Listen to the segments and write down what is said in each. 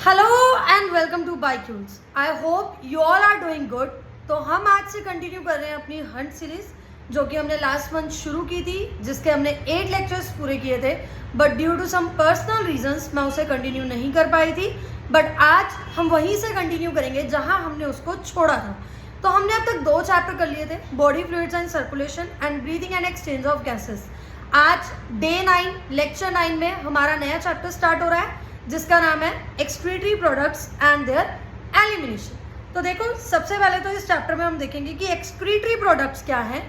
Hello and welcome to Bicules. I hope you all are doing good. तो हम आज से कंटिन्यू कर रहे हैं अपनी हंट सीरीज, जो कि हमने लास्ट मंथ शुरू की थी, जिसके हमने 8 लेक्चर्स पूरे किए थे। But due to some personal reasons मैं उसे कंटिन्यू नहीं कर पाई थी। बट आज हम वहीं से कंटिन्यू करेंगे जहां हमने उसको छोड़ा था। तो हमने अब तक 2 चैप्टर कर लिए थे, body fluids and circulation and breathing and exchange of gases. आज डे 9 लेक्चर 9 में हमारा नया चैप्टर स्टार्ट हो रहा है, जिसका नाम है excretory products and there elimination. तो देखो, सबसे पहले तो इस चैप्टर में हम देखेंगे कि एक्सक्रीटरी प्रोडक्ट्स क्या हैं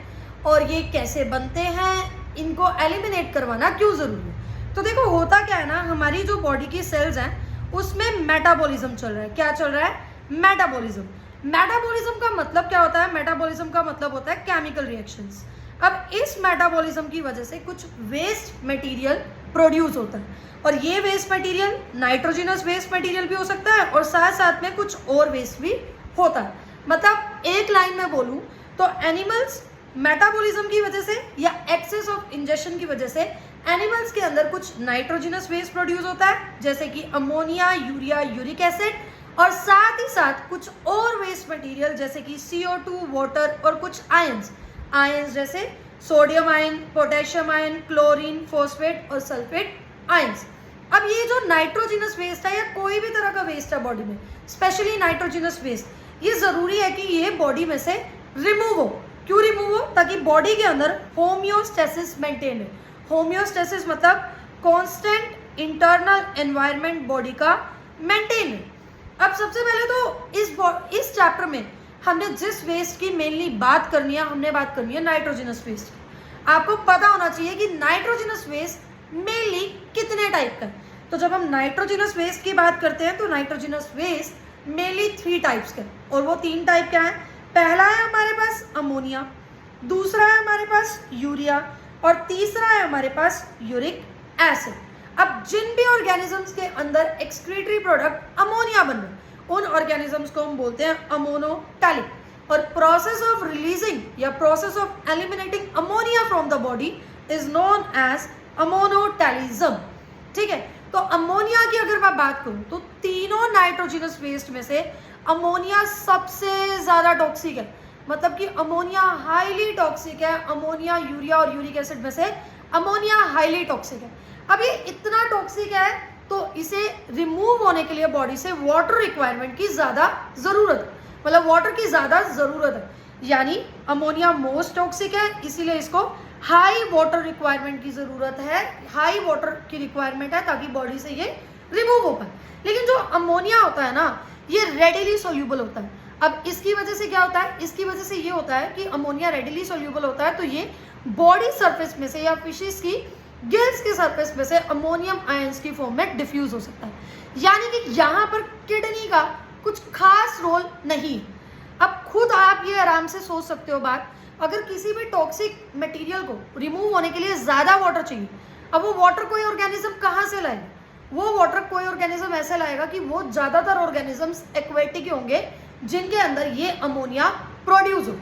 और ये कैसे बनते हैं, इनको एलिमिनेट करवाना क्यों ज़रूरी है। तो देखो, होता क्या है ना, हमारी जो बॉडी की सेल्स हैं उसमें मेटाबॉलिज्म चल रहा है। क्या चल रहा है? मेटाबॉलिज्म। मेटाबॉलिज्म का मतलब क्या होता है? मेटाबॉलिज्म का मतलब होता है केमिकल रिएक्शंस। अब इस मेटाबॉलिज्म की वजह से कुछ वेस्ट मटेरियल प्रोड्यूस होता है, और ये waste material nitrogenous waste material भी हो सकता है और साथ साथ में कुछ और वेस्ट भी होता है। मतलब एक लाइन में बोलूं तो एनिमल्स मेटाबॉलिज्म की वजह से या एक्सेस ऑफ इंजेक्शन की वजह से एनिमल्स के अंदर कुछ नाइट्रोजनस वेस्ट प्रोड्यूस होता है, जैसे कि अमोनिया, यूरिया, यूरिक एसिड, और साथ ही साथ कुछ और वेस्ट मटेरियल जैसे कि CO2, वाटर और कुछ आयंस जैसे sodium ion, potassium ion, chlorine, phosphate और सल्फेट आयंस। अब ये जो नाइट्रोजनस वेस्ट है या कोई भी तरह का वेस्ट है बॉडी में, स्पेशली नाइट्रोजनस वेस्ट, ये जरूरी है कि ये बॉडी में से रिमूव हो। क्यों रिमूव हो? ताकि बॉडी के अंदर होम्योस्टेसिस मेंटेन है। होम्योस्टेसिस मतलब कांस्टेंट इंटरनल एनवायरनमेंट बॉडी का मेंटेन है। अब सबसे पहले तो इस चैप्टर में हमने जिस वेस्ट की मेनली बात करनी है, हमने बात करनी है नाइट्रोजनस वेस्ट की। आपको पता होना चाहिए कि नाइट्रोजनस वेस्ट मेनली कितने टाइप का है। तो जब हम नाइट्रोजनस वेस्ट की बात करते हैं तो नाइट्रोजनस वेस्ट मेनली 3 टाइप्स का है, और वो 3 टाइप क्या है? पहला है हमारे पास अमोनिया, दूसरा है हमारे पास यूरिया, और तीसरा है हमारे पास यूरिक एसिड। अब जिन भी ऑर्गेनिजम्स के अंदर एक्सक्रीटरी प्रोडक्ट अमोनिया बन रहे हैं, उन ऑर्गेनिजम्स को हम बोलते हैं अमोनोटैलिक, और प्रोसेस ऑफ रिलीजिंग या process of eliminating ammonia from the body is known as ammonotelism. ठीक है, तो अमोनिया की अगर मैं बात करूं तो तीनों नाइट्रोजनस वेस्ट में से अमोनिया सबसे ज्यादा टॉक्सिक है। मतलब कि अमोनिया हाईली टॉक्सिक है। अमोनिया, यूरिया और यूरिक एसिड में से अमोनिया हाईली टॉक्सिक है। अब ये इतना टॉक्सिक है तो इसे रिमूव होने के लिए बॉडी से वाटर रिक्वायरमेंट की ज्यादा जरूरत है, मतलब वाटर की ज्यादा जरूरत है। यानी अमोनिया मोस्ट टॉक्सिक है, इसीलिए इसको हाई वाटर रिक्वायरमेंट की जरूरत है। हाई वाटर की रिक्वायरमेंट है ताकि बॉडी से ये रिमूव हो पाए। लेकिन जो अमोनिया होता है ना, ये रेडिली सोल्यूबल होता है। अब इसकी वजह से क्या होता है? इसकी वजह से ये होता है कि अमोनिया रेडिली सोल्यूबल होता है, तो ये बॉडी सरफेस में से या फिशेस की गिल्स के सरफेस में से अमोनियम आयंस की फॉर्म में डिफ्यूज हो सकता है। यानी कि यहाँ पर किडनी का कुछ खास रोल नहीं है। अब खुद आप ये आराम से सोच सकते हो बात, अगर किसी भी टॉक्सिक मटेरियल को रिमूव होने के लिए ज़्यादा वाटर चाहिए, अब वो वाटर कोई ऑर्गेनिज्म कहाँ से लाएगा? वो वाटर कोई ऑर्गेनिज्म ऐसे लाएगा कि वो ज़्यादातर ऑर्गेनिजम्स एक्वेटिक होंगे जिनके अंदर ये अमोनिया प्रोड्यूस हो।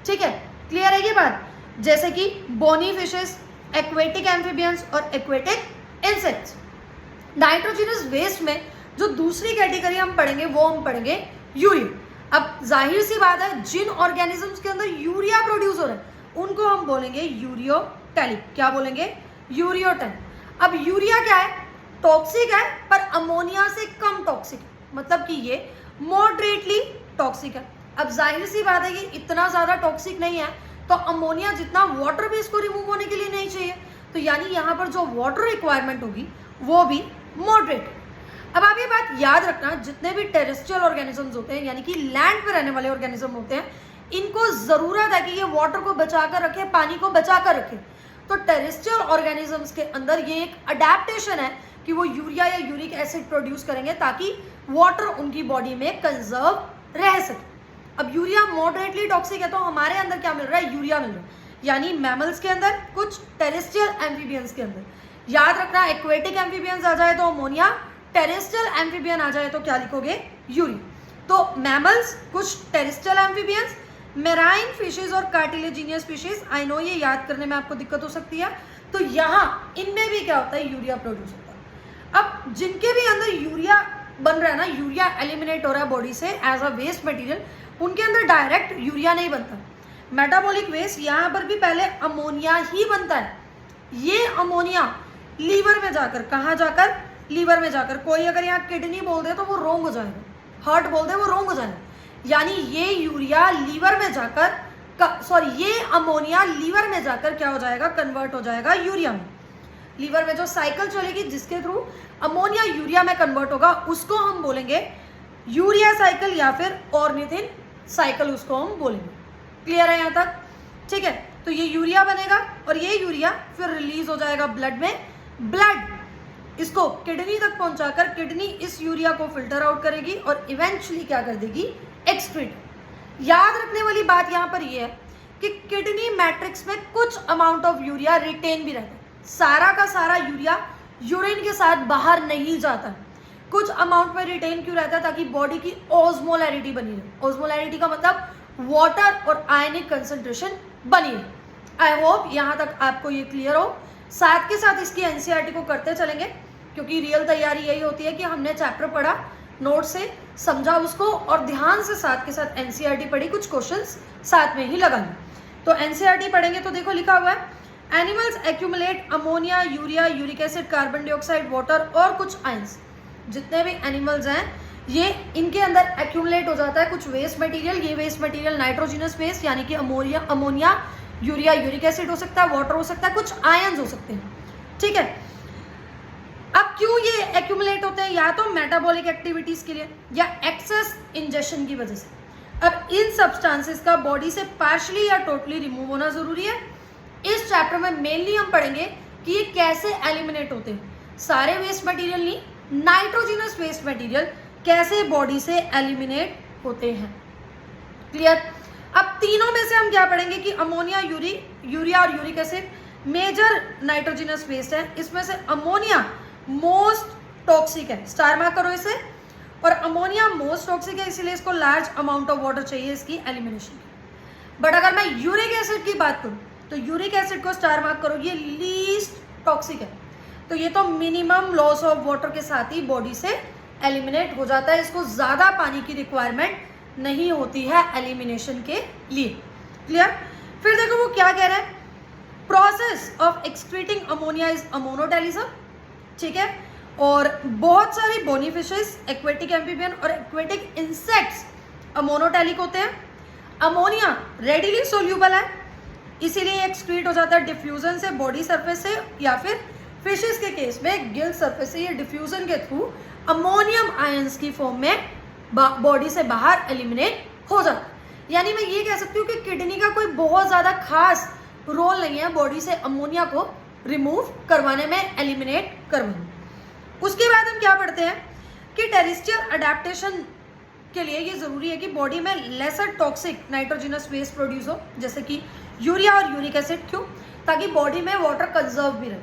ठीक है, क्लियर है ये बात? जैसे कि बोनी फिशेस, एक्वेटिक एम्फीबियंस और एक्वेटिक इंसेक्ट्स। नाइट्रोजनस वेस्ट में जो दूसरी कैटेगरी हम पढ़ेंगे वो हम पढ़ेंगे यूरिया। अब जाहिर सी बात है, जिन ऑर्गेनिजम्स के अंदर यूरिया प्रोड्यूस हो रहा है उनको हम बोलेंगे यूरियोटैलिक। क्या बोलेंगे? यूरियोटैलिक। अब यूरिया क्या है? टॉक्सिक है, पर अमोनिया से कम टॉक्सिक है, मतलब कि ये मॉडरेटली टॉक्सिक है। अब जाहिर सी बात है, ये इतना ज्यादा टॉक्सिक नहीं है, तो अमोनिया जितना वाटर भी इसको रिमूव होने के लिए नहीं चाहिए, तो यानी यहाँ पर जो वाटर रिक्वायरमेंट होगी वो भी मॉडरेट है। अब आप ये बात याद रखना, जितने भी टेरेस्ट्रियल ऑर्गेनिजम्स होते हैं, यानी कि लैंड पर रहने वाले ऑर्गेनिज्म होते हैं, इनको जरूरत है कि ये वाटर को बचा कर रखे, पानी को बचा कर रखे। तो टेरेस्ट्रियल ऑर्गेनिजम्स के अंदर ये एक अडेप्टेशन है कि वो यूरिया या यूरिक एसिड प्रोड्यूस करेंगे ताकि वाटर उनकी बॉडी में कंजर्व रह सके। अब यूरिया मॉडरेटली टॉक्सिक है, तो हमारे अंदर क्या मिल रहा है? यूरिया मिल रहा है। यानी मैमल्स के अंदर, कुछ टेरेस्ट्रियल एम्फीबियंस के अंदर। याद रखना, एक्वेटिक एम्फीबियंस आ जाए तो अमोनिया, टेरेस्ट्रियल एम्फीबियन आ जाए तो क्या लिखोगे? यूरिया। तो मैमल्स, कुछ टेरेस्ट्रियल एम्फीबियंस, मेराइन फिशेज और कार्टिलेजिनियस फिशेज। आई नो ये याद करने में आपको दिक्कत हो सकती है, तो यहाँ इनमें भी क्या होता है? यूरिया प्रोड्यूस होता है। अब जिनके भी अंदर यूरिया बन रहा है ना, यूरिया एलिमिनेट हो रहा है बॉडी से एज अ वेस्ट मटेरियल, उनके अंदर डायरेक्ट यूरिया नहीं बनता। मेटाबॉलिक वेस्ट यहाँ पर भी पहले अमोनिया ही बनता है। ये अमोनिया लीवर में जाकर, कहाँ जाकर, लीवर में जाकर, कोई अगर यहाँ किडनी बोल दे तो वो रोंग हो जाएगा, हार्ट बोल दे वो रोंग हो जाएगा। यानी ये यूरिया लीवर में जाकर, ये अमोनिया लीवर में जाकर क्या हो जाएगा, कन्वर्ट हो जाएगा यूरिया में। लीवर में जो साइकिल चलेगी जिसके थ्रू अमोनिया यूरिया में कन्वर्ट होगा, उसको हम बोलेंगे यूरिया साइकिल या फिर ऑर्निथिन साइकिल, उसको हम बोलेंगे। क्लियर है यहाँ तक? ठीक है, तो ये यूरिया बनेगा और ये यूरिया फिर रिलीज हो जाएगा ब्लड में। ब्लड इसको किडनी तक पहुंचाकर किडनी इस यूरिया को फिल्टर आउट करेगी और इवेंचुअली क्या कर देगी, एक्सक्रीट। याद रखने वाली बात यहाँ पर ये है कि किडनी मैट्रिक्स में कुछ अमाउंट ऑफ यूरिया रिटेन भी रहता है। सारा का सारा यूरिया यूरिन के साथ बाहर नहीं जाता, कुछ अमाउंट में रिटेन क्यों रहता है, ताकि बॉडी की ऑस्मोलैरिटी बनी रहे। ऑस्मोलैरिटी का मतलब वाटर और आयनिक कंसंट्रेशन बनी रहे। आई होप यहाँ तक आपको ये क्लियर हो। साथ के साथ इसकी एनसीईआरटी को करते चलेंगे, क्योंकि रियल तैयारी यही होती है कि हमने चैप्टर पढ़ा, नोट से समझा उसको और ध्यान से साथ के साथ एनसीईआरटी पढ़ी, कुछ क्वेश्चंस साथ में ही लगाने। तो एनसीईआरटी पढ़ेंगे तो देखो लिखा हुआ है, animals accumulate ammonia, urea, uric acid, carbon dioxide, water और कुछ आयंस। जितने भी एनिमल्स हैं ये इनके अंदर एक्यूमुलेट हो जाता है कुछ वेस्ट मटेरियल। ये वेस्ट मटेरियल नाइट्रोजिनस वेस्ट यानी कि अमोनिया, यूरिया, यूरिक एसिड हो सकता है, वाटर हो सकता है, कुछ आयंस हो सकते हैं। ठीक है, अब क्यों ये एक्यूमुलेट होते हैं, या तो मेटाबॉलिक एक्टिविटीज के लिए या एक्सेस इंजेक्शन की वजह से। अब इन सब्सटेंसेस का बॉडी से पार्शली या टोटली रिमूव होना जरूरी है। इस चैप्टर में मेनली हम पढ़ेंगे कि ये कैसे एलिमिनेट होते हैं। सारे वेस्ट मटेरियल नहीं, नाइट्रोजिनस वेस्ट मटेरियल कैसे बॉडी से एलिमिनेट होते हैं। क्लियर? अब तीनों में से हम क्या पढ़ेंगे कि अमोनिया, यूरिया और uric acid major nitrogenous waste है। इसमें से अमोनिया मोस्ट टॉक्सिक है, स्टार मार्क करो इसे। और अमोनिया मोस्ट टॉक्सिक है, इसीलिए इसको लार्ज अमाउंट ऑफ वाटर चाहिए इसकी एलिमिनेशन की। बट अगर मैं यूरिक एसिड की बात करूं तो यूरिक एसिड को स्टार मार्क करो, ये लीस्ट टॉक्सिक है। तो ये तो मिनिमम लॉस ऑफ वाटर के साथ ही बॉडी से एलिमिनेट हो जाता है, इसको ज्यादा पानी की रिक्वायरमेंट नहीं होती है एलिमिनेशन के लिए। क्लियर? फिर देखो वो क्या कह रहा है, process of excreting ammonia is ammonotelism. ठीक है, और बहुत सारी बोनी फिशेस, एक्वेटिक एम्फीबियन और एक्वेटिक इंसेक्ट्स अमोनोटैलिक होते हैं। अमोनिया रेडिली सोल्यूबल है, इसीलिए एक्सक्रीट हो जाता है डिफ्यूजन से, बॉडी सरफेस से, या फिर फिशेस के केस में गिल सरफेस से। ये डिफ्यूजन के थ्रू अमोनियम आयंस की फॉर्म में बॉडी से बाहर एलिमिनेट हो जाता है। यानी मैं ये कह सकती हूँ कि किडनी का कोई बहुत ज़्यादा खास रोल नहीं है बॉडी से अमोनिया को रिमूव करवाने में, एलिमिनेट करवाने में। उसके बाद हम क्या पढ़ते हैं कि टेरेस्ट्रियल अडेप्टेशन के लिए ये ज़रूरी है कि बॉडी में lesser toxic nitrogenous waste produce हो, जैसे कि यूरिया और यूरिक एसिड। क्यों? ताकि बॉडी में वाटर कंजर्व भी रहे,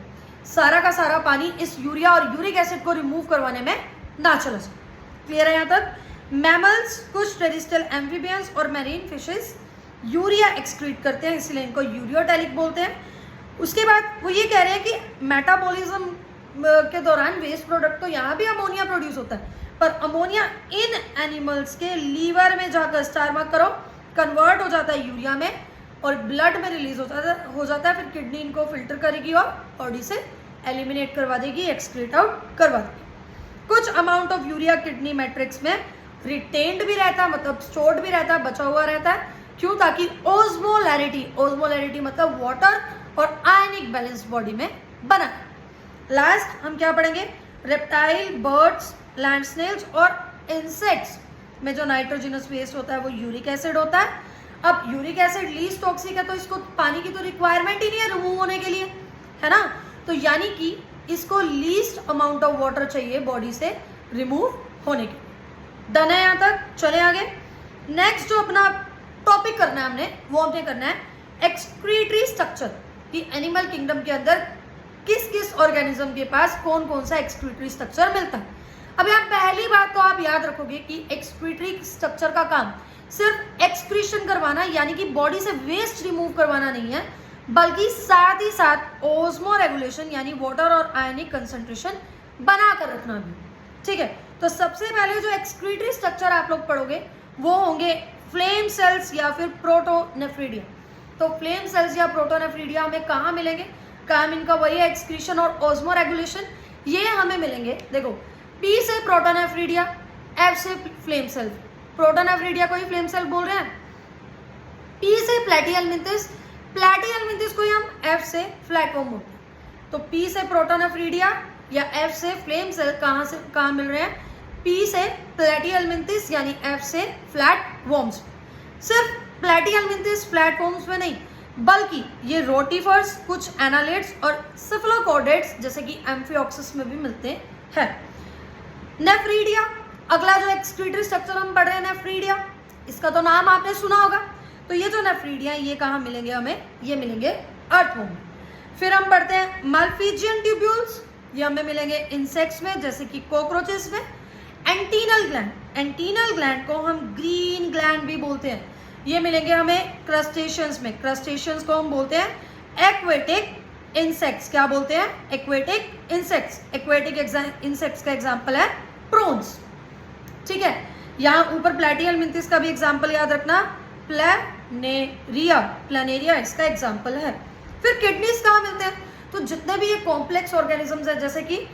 सारा का सारा पानी इस यूरिया और यूरिक एसिड को रिमूव करवाने में ना चला जाए। क्लियर है यहाँ तक? मैमल्स, कुछ टेरेस्ट्रियल एम्फीबियंस और मैरीन फिशेस यूरिया एक्सक्रीट करते हैं, इसलिए इनको यूरियोटैलिक बोलते हैं। उसके बाद वो ये कह रहे हैं कि मेटाबॉलिज्म के दौरान वेस्ट प्रोडक्ट तो यहाँ भी अमोनिया प्रोड्यूस होता है, पर अमोनिया इन एनिमल्स के लीवर में जाकर, स्टार मार्क करो, कन्वर्ट हो जाता है यूरिया में और ब्लड में रिलीज हो जाता है। फिर किडनी इनको फिल्टर करेगी और बॉडी से एलिमिनेट करवा देगी, एक्सक्रीट आउट करवा देगी। कुछ amount of urea kidney matrix में रिटेन्ड भी रहता है, मतलब स्टोर्ड भी रहता है, बचा हुआ रहता है। क्यों? ताकि ओस्मोलैरिटी मतलब वाटर और आयनिक बैलेंस बॉडी में बना। लास्ट हम क्या पढ़ेंगे, रेप्टाइल, बर्ड्स, लैंड स्नेल्स और इंसेक्ट्स में जो नाइट्रोजिनस वेस्ट होता है वो यूरिक एसिड होता है। अब यूरिक एसिड लीस्ट टॉक्सिक है, तो इसको पानी की तो रिक्वायरमेंट ही नहीं है रिमूव होने के लिए, है ना। तो यानी कि इसको लीस्ट अमाउंट ऑफ वाटर चाहिए बॉडी से रिमूव होने के लिए। डन है यहाँ तक? चले आगे। नेक्स्ट जो अपना टॉपिक करना है हमने, वो हमने करना है एक्सक्रीटरी स्ट्रक्चर, कि एनिमल किंगडम के अंदर किस किस ऑर्गेनिज्म के पास कौन कौन सा एक्सक्रीटरी स्ट्रक्चर मिलता है। अब यहाँ पहली बात तो आप याद रखोगे कि एक्सक्रीटरी स्ट्रक्चर का काम सिर्फ एक्सक्रीशन करवाना, यानी कि बॉडी से वेस्ट रिमूव करवाना नहीं है, बल्कि साथ ही साथ ओस्मो रेगुलेशन यानी वाटर और आयनिक कंसंट्रेशन बना कर रखना भी। ठीक है, तो सबसे पहले जो एक्सक्रीटरी स्ट्रक्चर आप लोग पढ़ोगे वो होंगे फ्लेम सेल्स या फिर प्रोटोनेफ्रिडिया। तो फ्लेम सेल्स या प्रोटोनेफ्रिडिया हमें कहाँ मिलेंगे? काम इनका वही है, एक्सक्रीशन और ऑस्मो रेगुलेशन, ये हमें मिलेंगे। देखो, पी से प्रोटोनेफ्रिडिया, एफ से फ्लेम सेल। प्रोटोनेफ्रिडिया को ही फ्लेम सेल बोल रहे हैं। पी से प्लैटिहेल्मिंथिस, प्लैटिहेल्मिंथिस को ही हम एफ से फ्लैटवर्म बोलते हैं। तो पी से प्रोटोनेफ्रिडिया या एफ से फ्लेम सेल कहाँ मिल रहे हैं? पी से प्लैटिहेल्मिंथिस यानी एफ से फ्लैटवर्म्स। सिर्फ प्लैटिहेल्मिंथिस फ्लैटवर्म्स में नहीं, बल्कि ये रोटिफर्स, कुछ एनालिड्स और सिफलोकॉर्डेट्स जैसे कि एम्फिऑक्सिस में भी मिलते हैं। नेफ्रीडिया, अगला जो एक्सक्रीटरी स्ट्रक्चर हम पढ़ रहे हैं नेफ्रीडिया, इसका तो नाम आपने सुना होगा। तो ये जो नेफ्रीडिया ये कहाँ मिलेंगे हमें? ये मिलेंगे अर्थवर्म। फिर हम पढ़ते हैं माल्फिजियन ट्यूब्यूल्स, ये हमें मिलेंगे इंसेक्ट्स में जैसे कि कॉकरोचेस में। एंटीनल ग्लैंड, एंटीनल ग्लैंड को हम ग्रीन ग्लैंड भी बोलते हैं, ये मिलेंगे हमें क्रस्टेशियंस में। क्रस्टेशियंस को हम बोलते हैं एक्वेटिक इंसेक्ट्स। क्या बोलते हैं? Aquatic insects. एक्वेटिक इंसेक्ट्स का एग्जांपल है प्रोन्स। ठीक है, यहाँ ऊपर प्लैटिहेल्मिंथिस का भी एग्जांपल याद रखना, प्लैनेरिया, प्लैनेरिया इसका एग्जांपल है। फिर किडनीज कहाँ मिलते हैं? तो जितने भी ये कॉम्प्लेक्स ऑर्गेनिजम्स हैं जैसे कि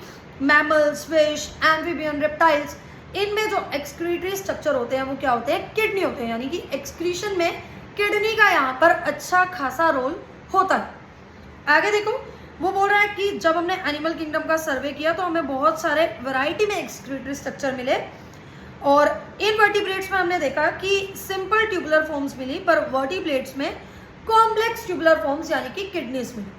मैमल्स, फिश, एम्फीबियन, रेप्टाइल्स, इनमें जो एक्सक्रीटरी स्ट्रक्चर होते हैं वो क्या होते हैं? किडनी होते हैं। यानी कि एक्सक्रीशन में किडनी का यहाँ पर अच्छा खासा रोल होता है। आगे देखो, वो बोल रहा है कि जब हमने एनिमल किंगडम का सर्वे किया तो हमें बहुत सारे वैरायटी में एक्सक्रीटरी स्ट्रक्चर मिले, और इन वर्टिब्रेट्स में हमने देखा कि सिंपल ट्यूबुलर फॉर्म्स मिली, पर वर्टिब्रेट्स में कॉम्प्लेक्स ट्यूबुलर फॉर्म्स यानी कि किडनीज मिली।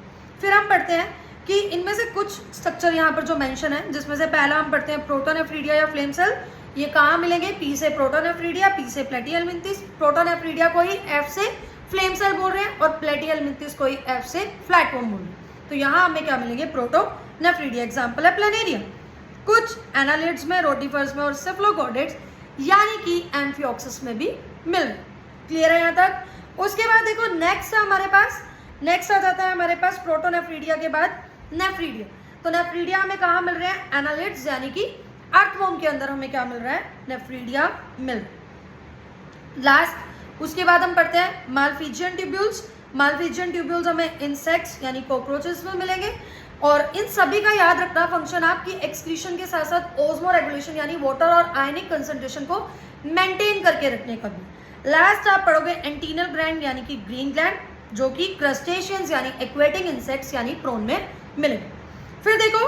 फिर हम पढ़ते हैं कि इनमें से कुछ स्ट्रक्चर यहाँ पर जो मेंशन है, जिसमें से पहला हम पढ़ते हैं प्रोटोनेफ्रिडिया या फ्लेम सेल। ये कहाँ मिलेंगे? पी से प्रोटोनेफ्रिडिया, पी से प्लैटिहेल्मिंथिस। प्रोटोनेफ्रिडिया को ही एफ से फ्लेम सेल बोल रहे हैं और प्लैटिहेल्मिंथिस को ही एफ से फ्लैटवर्म बोल रहे हैं। तो यहाँ हमें क्या मिलेंगे? प्रोटोनेफ्रिडिया। एग्जाम्पल है प्लैनेरिया। कुछ एनालिड्स में, रोटिफर्स में और सिफलोकॉर्डेट्स यानी कि एम्फिऑक्सिस में भी मिल रहे। क्लियर है यहाँ तक? उसके बाद देखो नेक्स्ट है हमारे पास, नेक्स्ट आ जाता है हमारे पास प्रोटोनेफ्रिडिया के बाद नेफ्रीडिया। तो नेफ्रीडिया हमें कहाँ मिल रहे हैं? एनालिड्स यानी कि अर्थवर्म के अंदर हमें क्या मिल रहा है? नेफ्रीडिया मिल। लास्ट उसके बाद हम पढ़ते हैं माल्फिजियन ट्यूब्यूल्स। माल्फिजियन ट्यूब्यूल्स हमें इंसेक्ट्स यानी कॉकरोचेस में मिलेंगे, और इन सभी का याद रखना फंक्शन आपकी एक्सक्रीशन के साथ साथ ओस्मो रेगुलेशन यानी वाटर और आयनिक कंसंट्रेशन को मेंटेन करके रखने का भी। लास्ट आप पढ़ोगे एंटीनल ग्लैंड यानी कि ग्रीन ग्लैंड, जो कि क्रस्टेशियंस यानी एक्वेटिक इंसेक्ट्स यानी प्रोन में मिलेंगे। फिर देखो,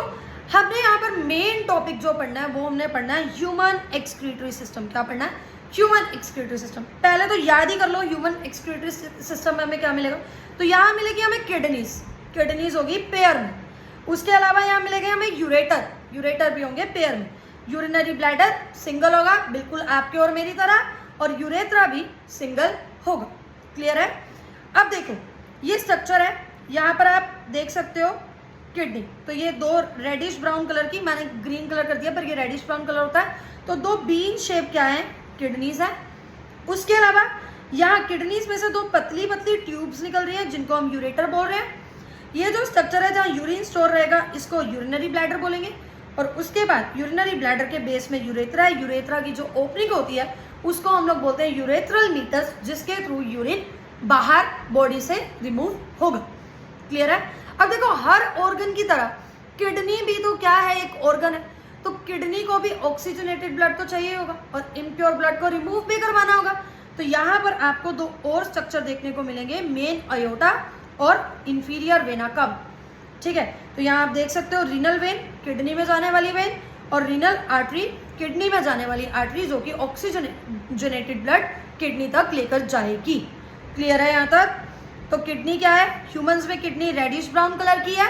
हमने यहाँ पर मेन टॉपिक जो पढ़ना है वो हमने पढ़ना है ह्यूमन एक्सक्रीटरी सिस्टम। क्या पढ़ना है? Human excretory system. पहले तो याद ही कर लो ह्यूमन एक्सक्रीटरी सिस्टम में हमें क्या मिलेगा। तो यहाँ मिलेगी हमें किडनीज, किडनीज होगी पेयर में। उसके अलावा यहाँ मिलेगा हमें यूरेटर, यूरेटर भी होंगे पेयर में। यूरिनरी ब्लैडर सिंगल होगा, बिल्कुल आपके और मेरी तरह, और यूरेथ्रा भी सिंगल होगा। क्लियर है? अब देखो, ये स्ट्रक्चर है, यहाँ पर आप देख सकते हो किडनी। तो ये दो रेडिश ब्राउन कलर की, मैंने ग्रीन कलर कर दिया पर ये रेडिश ब्राउन कलर होता है। तो दो बीन शेप क्या है? किडनीज है। उसके अलावा यहाँ किडनीज में से दो पतली पतली ट्यूब्स निकल रही हैं जिनको हम यूरेटर बोल रहे हैं। ये जो स्ट्रक्चर है जहाँ यूरिन स्टोर रहेगा इसको यूरिनरी ब्लैडर बोलेंगे, और उसके बाद यूरिनरी ब्लैडर के बेस में यूरेथ्रा है। यूरेथ्रा की जो ओपनिंग होती है उसको हम लोग बोलते हैं यूरेथ्रल मीटस, जिसके थ्रू यूरिन बाहर बॉडी से रिमूव होगा। क्लियर है? अब देखो, हर ऑर्गन की तरह किडनी भी तो क्या है? एक ऑर्गन है। तो किडनी को भी ऑक्सीजनेटेड ब्लड तो चाहिए होगा और इम्प्योर ब्लड को रिमूव भी करवाना होगा। तो यहाँ पर आपको दो और स्ट्रक्चर देखने को मिलेंगे, मेन अयोटा और इंफीरियर वेना कव। ठीक है, तो यहाँ आप देख सकते हो रीनल वेन, किडनी में जाने वाली वेन, और रीनल आर्टरी, किडनी में जाने वाली आर्टरी, जो कि ऑक्सीजनेटेड ब्लड किडनी तक लेकर जाएगी। क्लियर है यहाँ तक? तो किडनी क्या है? ह्यूमंस में किडनी रेडिश ब्राउन कलर की है,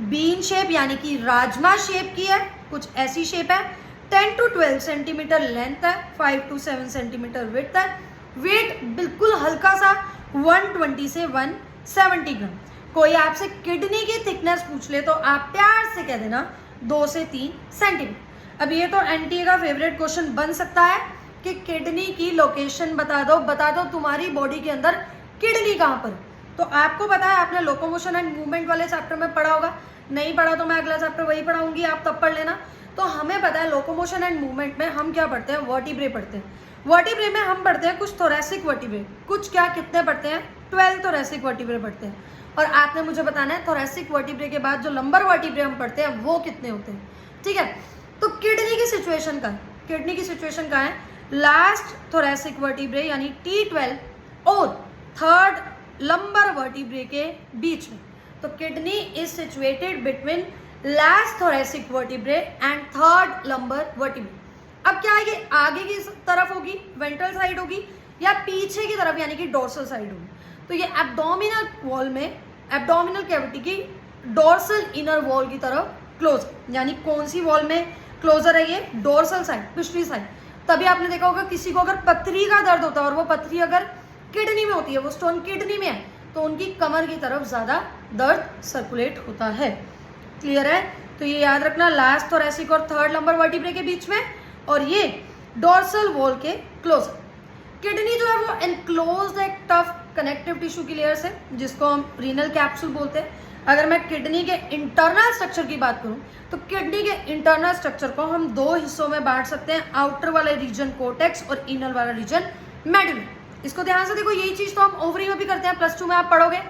बीन शेप यानी कि राजमा शेप की है, कुछ ऐसी शेप है। 10 to 12 सेंटीमीटर लेंथ है, 5 to 7 सेंटीमीटर विड्थ है। वेट बिल्कुल हल्का सा 120 से 170 ग्राम। कोई आपसे किडनी की थिकनेस पूछ ले तो आप प्यार से कह देना 2 से 3 सेंटीमीटर। अब ये तो एनटीए का फेवरेट क्वेश्चन बन सकता है कि किडनी की लोकेशन बता दो तुम्हारी बॉडी के अंदर किडनी कहाँ पर। तो आपको पता है, आपने लोकोमोशन एंड मूवमेंट वाले चैप्टर में पढ़ा होगा, नहीं पढ़ा तो मैं अगला चैप्टर वही पढ़ाऊंगी, आप तब पढ़ लेना। तो तो हमें पता है लोकोमोशन एंड मूवमेंट में हम क्या पढ़ते हैं, वर्टिब्रे पढ़ते हैं। वर्टिब्रे में हम पढ़ते हैं कुछ थोरेसिक वर्टिब्रे, कुछ क्या कितने पढ़ते हैं, 12 थोरेसिक वर्टिब्रे पढ़ते हैं। और आपने मुझे बताना है थोरेसिक वर्टिब्रे के बाद जो लंबर वर्टिब्रे हम पढ़ते हैं वो कितने होते हैं, ठीक है। तो किडनी की सिचुएशन का, किडनी की सिचुएशन का है लास्ट थोरेसिक वर्टिब्रे यानी T12 और थर्ड लंबर वर्टिब्रे के बीच में। तो kidney is situated between last thoracic vertebrae and third lumbar vertebrae. अब क्या है, ये आगे की तरफ होगी, वेंट्रल साइड होगी, या पीछे की तरफ यानी कि डोर्सल साइड होगी। तो ये एब्डोमिनल वॉल में, एब्डोमिनल कैविटी की डोर्सल इनर वॉल की तरफ क्लोज, यानी कौन सी वॉल में क्लोजर है ये, डोर्सल साइड, पिछली साइड। तभी आपने देखा होगा किसी को अगर पथरी का दर्द होता है और वो पथरी अगर किडनी में होती है, वो स्टोन किडनी में है, तो उनकी कमर की तरफ ज़्यादा दर्द सर्कुलेट होता है। क्लियर है। तो ये याद रखना, लास्ट थोरेसिक और थर्ड लंबर वर्टिब्रे के बीच में, और ये डोर्सल वॉल के क्लोजर। किडनी जो है वो एनक्लोज्ड एक टफ कनेक्टिव टिश्यू की लेयर से, जिसको हम रीनल कैप्सूल बोलते हैं। अगर मैं किडनी के इंटरनल स्ट्रक्चर की बात करूं तो किडनी के इंटरनल स्ट्रक्चर को हम दो हिस्सों में बांट सकते हैं, आउटर वाला रीजन कोर्टेक्स और इनर वाला रीजन मेडुला। इसको ध्यान से देखो, यही चीज तो हम ओवरी में भी करते हैं, +2 में आप पढ़ोगे,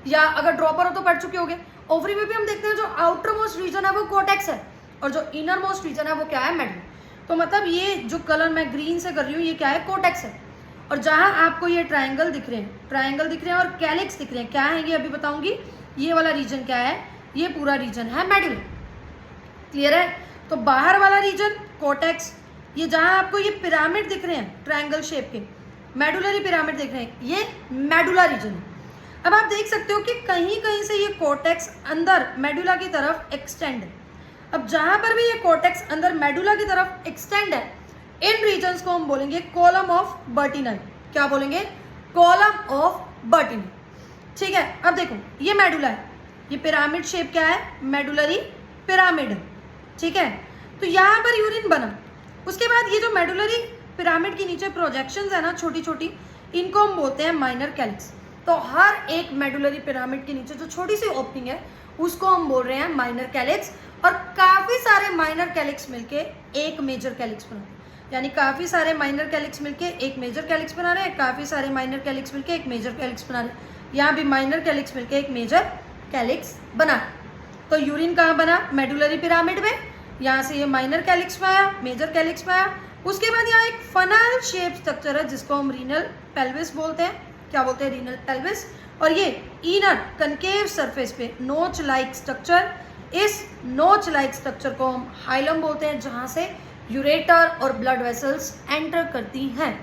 या अगर ड्रॉपर हो तो पढ़ चुके होगे। ओवरी में भी हम देखते हैं जो आउटर मोस्ट रीजन है वो कोर्टेक्स है, और जो इनर मोस्ट रीजन है वो क्या है, मेडुला। तो मतलब ये जो कलर मैं ग्रीन से कर रही हूँ ये क्या है, कोर्टेक्स है। और जहां आपको ये ट्रायंगल दिख रहे हैं, ट्रायंगल दिख रहे हैं और कैलिक्स दिख रहे हैं, क्या है ये अभी बताऊंगी। ये वाला रीजन क्या है, ये पूरा रीजन है मेडुला। क्लियर है। तो बाहर वाला रीजन कोर्टेक्स, ये जहां आपको ये पिरामिड दिख रहे हैं ट्रायंगल शेप के, मेडुलरी पिरामिड दिख रहे हैं, ये मेडुला रीजन है। अब आप देख सकते हो कि कहीं कहीं से ये कोर्टेक्स अंदर मेडुला की तरफ एक्सटेंड है। अब जहां पर भी ये कोर्टेक्स अंदर मेडुला की तरफ एक्सटेंड है, इन रीजन्स को हम बोलेंगे कॉलम ऑफ बर्टिनाई। क्या बोलेंगे, कॉलम ऑफ बर्टिनाई। ठीक है। अब देखो ये मेडुला है, ये पिरामिड शेप क्या है, मेडुलरी पिरामिड है। ठीक है। तो यहाँ पर यूरिन बना, उसके बाद ये जो मेडुलरी पिरामिड के नीचे प्रोजेक्शंस है ना छोटी छोटी, इनको हम बोलते हैं माइनर कैलिक्स। तो हर एक मेडुलरी पिरामिड के नीचे जो छोटी सी ओपनिंग है उसको हम बोल रहे हैं माइनर कैलिक्स। और काफी सारे माइनर कैलिक्स मिलके एक मेजर कैलिक्स बनाते हैं, यानी काफी सारे माइनर कैलिक्स मिलके एक मेजर कैलिक्स बना रहे हैं, काफी सारे माइनर कैलिक्स मिलके एक मेजर कैलिक्स बना रहे हैं। यहाँ भी माइनर कैलिक्स मिलके एक मेजर कैलिक्स बना। तो यूरिन कहाँ बना, मेडुलरी पिरामिड में, यहाँ से ये माइनर कैलिक्स में आया, मेजर कैलिक्स में आया। उसके बाद यहाँ एक फनल शेप स्ट्रक्चर है जिसको हम रीनल पेल्विस बोलते हैं। क्या बोलते हैं, रीनल पेल्विस। और ये इनर कनकेव सरफेस पे नोच लाइक स्ट्रक्चर, इस नोच लाइक स्ट्रक्चर को हम हाइलम बोलते हैं, जहाँ से यूरेटर और ब्लड वेसल्स एंटर करती हैं।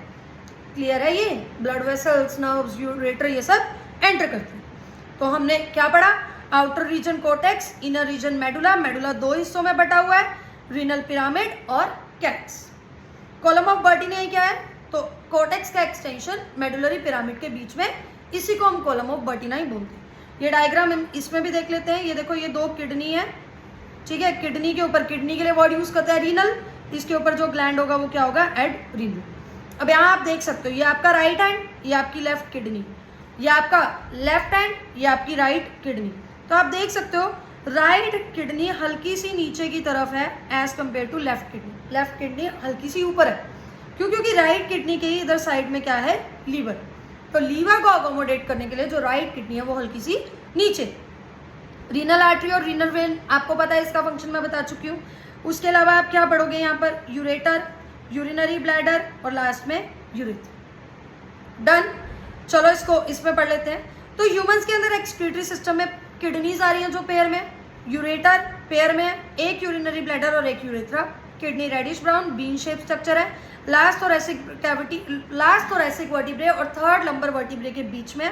क्लियर है। ये ब्लड वेसल्स, नर्व्स, यूरेटर ये सब एंटर करती हैं। तो हमने क्या पढ़ा, outer region cortex, inner region medulla. Medulla दो हिस्सों में बटा हुआ है, रीनल पिरामिड और कैलिक्स। कॉलम ऑफ बर्टिनाई क्या है, तो कोर्टेक्स का एक्सटेंशन मेडुलरी पिरामिड के बीच में, इसी को हम कॉलम ऑफ बर्टिनाई बोलते हैं। ये डायग्राम इसमें भी देख लेते हैं। ये देखो, ये दो किडनी है। ठीक है। किडनी के ऊपर, किडनी के लिए वर्ड यूज करते हैं रीनल, इसके ऊपर जो ग्लैंड होगा वो क्या होगा, एड्रीनल। अब यहाँ आप देख सकते हो, ये आपका राइट हैंड, ये आपकी लेफ्ट किडनी, ये आपका लेफ्ट हैंड, ये आपकी राइट किडनी। तो आप देख सकते हो राइट किडनी हल्की सी नीचे की तरफ है as compare to left kidney. Left kidney हल्की सी ऊपर है, क्यों, क्योंकि राइट किडनी के ही इधर साइड में क्या है, लीवर। तो लीवर को अकोमोडेट करने के लिए जो राइट किडनी है वो हल्की सी नीचे। रीनल आर्टरी और रीनल वेन आपको पता है, इसका फंक्शन मैं बता चुकी हूँ। उसके अलावा आप क्या पढ़ोगे यहाँ पर, यूरेटर, यूरिनरी ब्लैडर और लास्ट में यूरिथ्रा। डन। चलो इसको इसमें पढ़ लेते हैं। तो ह्यूमंस के अंदर एक्सक्रीटरी सिस्टम में किडनीज आ रही हैं जो पेयर में, यूरेटर पेयर में, एक यूरिनरी ब्लैडर और एक urethra. Kidney reddish brown bean shape structure है, last thoracic cavity, last thoracic vertebrae और थर्ड लंबर वर्टिब्रे के बीच में।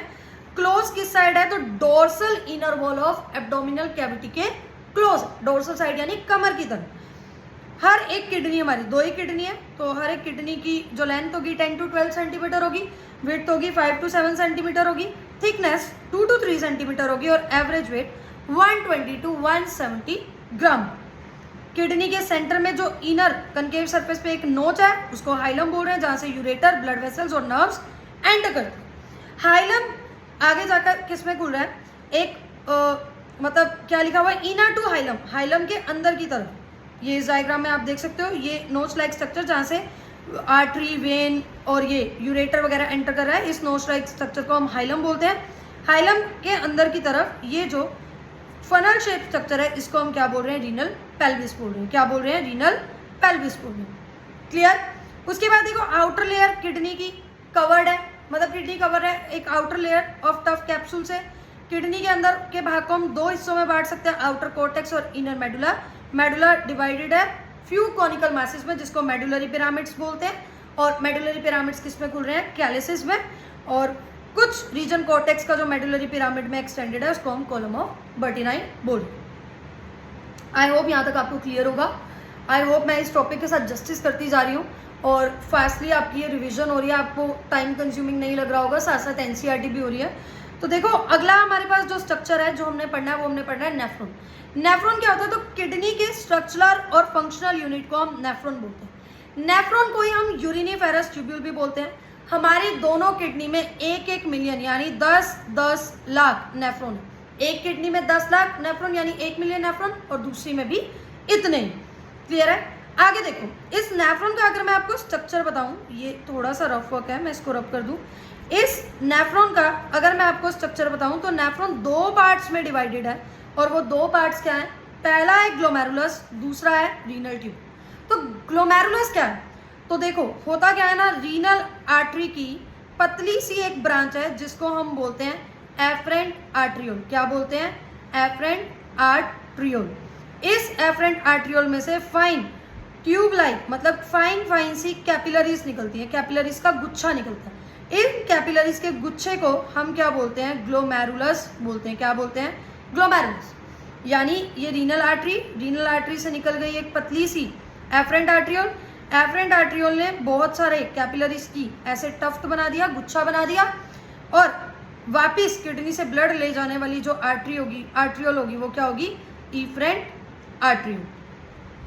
क्लोज किस साइड है, तो dorsal inner wall of abdominal cavity के क्लोज, डोर्सल साइड यानी कमर की तरफ। हर एक किडनी, हमारी दो ही किडनी है, तो हर एक किडनी की जो लेंथ होगी 10 to 12 सेंटीमीटर होगी, विड्थ होगी 5 to 7 सेंटीमीटर होगी, थिकनेस 2 to 3 सेंटीमीटर होगी और average weight 120 to 170 gram. Kidney के सेंटर में जो इनर कनकेव सरफेस पे एक नोच है उसको हाइलम बोल रहे हैं, जहाँ से यूरेटर, ब्लड वेसल्स और नर्व्स एंटर करते हैं। हाइलम आगे जाकर किस में खुल रहा है, एक मतलब क्या लिखा हुआ है, इनर टू हाइलम, हाइलम के अंदर की तरफ, ये इस डायग्राम में आप देख सकते हो, ये नोच लाइक स्ट्रक्चर जहाँ से आर्टरी, वेन और ये यूरेटर वगैरह एंटर कर रहा है, इस नोच लाइक स्ट्रक्चर को हम हाइलम बोलते हैं। हाइलम के अंदर की तरफ ये जो फनल शेप स्ट्रक्चर है इसको हम क्या बोल रहे हैं, रीनल पेल्विस बोल रहे हैं। क्या बोल रहे हैं, रीनल पेल्विस बोल रहे हैं। क्लियर। उसके बाद देखो आउटर लेयर किडनी की कवर्ड है, मतलब किडनी कवर है एक outer layer of tough capsule से। किडनी के अंदर के भाग को हम दो हिस्सों में बांट सकते हैं, आउटर कॉर्टेक्स और इनर मेडुला। मेडुला डिवाइडेड है फ्यू कॉनिकल मासेस में, जिसको मेडुलरी पिरामिड्स बोलते हैं। और मेडुलरी पिरामिड्स किस में खुल रहे हैं, कैलिसिस में। और कुछ रीजन कॉर्टेक्स का जो मेडुलरी पिरामिड में एक्सटेंडेड है उसको हम कॉलम ऑफ बर्टिनाई बोल रहे हैं। आई होप यहाँ तक आपको क्लियर होगा। आई होप मैं इस टॉपिक के साथ जस्टिस करती जा रही हूँ और फास्टली आपकी ये रिवीजन हो रही है, आपको टाइम कंज्यूमिंग नहीं लग रहा होगा, साथ साथ एनसीईआरटी भी हो रही है। तो देखो अगला हमारे पास जो स्ट्रक्चर है जो हमने पढ़ना है वो हमने पढ़ना है नेफ्रॉन। नेफ्रॉन क्या होता है, तो किडनी के स्ट्रक्चरल और फंक्शनल यूनिट को हम नेफ्रॉन बोलते हैं। नेफ्रॉन को ही हम यूरिनिफेरस ट्यूब्यूल भी बोलते हैं। हमारी दोनों किडनी में 1-1 मिलियन यानी 10-10 लाख नेफ्रॉन है। एक किडनी में 10 लाख नेफ्रॉन यानी 1 मिलियन नेफ्रॉन और दूसरी में भी इतने ही। क्लियर है। आगे देखो, इस नेफ्रॉन का अगर मैं आपको स्ट्रक्चर बताऊं, ये थोड़ा सा रफ वर्क है, मैं इसको रफ कर दूं। इस नेफ्रॉन का अगर मैं आपको स्ट्रक्चर बताऊं तो नेफ्रॉन दो पार्ट्स में डिवाइडेड है और वो दो पार्ट्स क्या है, पहला है ग्लोमेरुलस, दूसरा है रीनल ट्यूब। तो ग्लोमेरुलस क्या है, तो देखो होता क्या है ना, रीनल आर्टरी की पतली सी एक ब्रांच है जिसको हम बोलते हैं एफरेंट आर्ट्रियोल। क्या बोलते हैं, एफरेंट आर्ट्रियोल। इस एफरेंट आर्ट्रियोल में से फाइन ट्यूब लाइक मतलब फाइन सी कैपिलरीज निकलती हैं, कैपिलरीज का गुच्छा निकलता है। इन कैपिलरीज के गुच्छे को हम क्या बोलते हैं, ग्लोमेरुलस बोलते हैं। क्या बोलते हैं, ग्लोमेरुलस। यानी ये रीनल आर्टरी से निकल गई एक पतली सी एफरेंट आर्ट्रियोल। एफरेंट आर्ट्रियोल ने बहुत सारे कैपिलरीज की ऐसे टफ्ट बना दिया, गुच्छा बना दिया, और वापिस किडनी से ब्लड ले जाने वाली जो आर्ट्रियोल होगी वो क्या होगी, इफरेंट आर्ट्रियोल।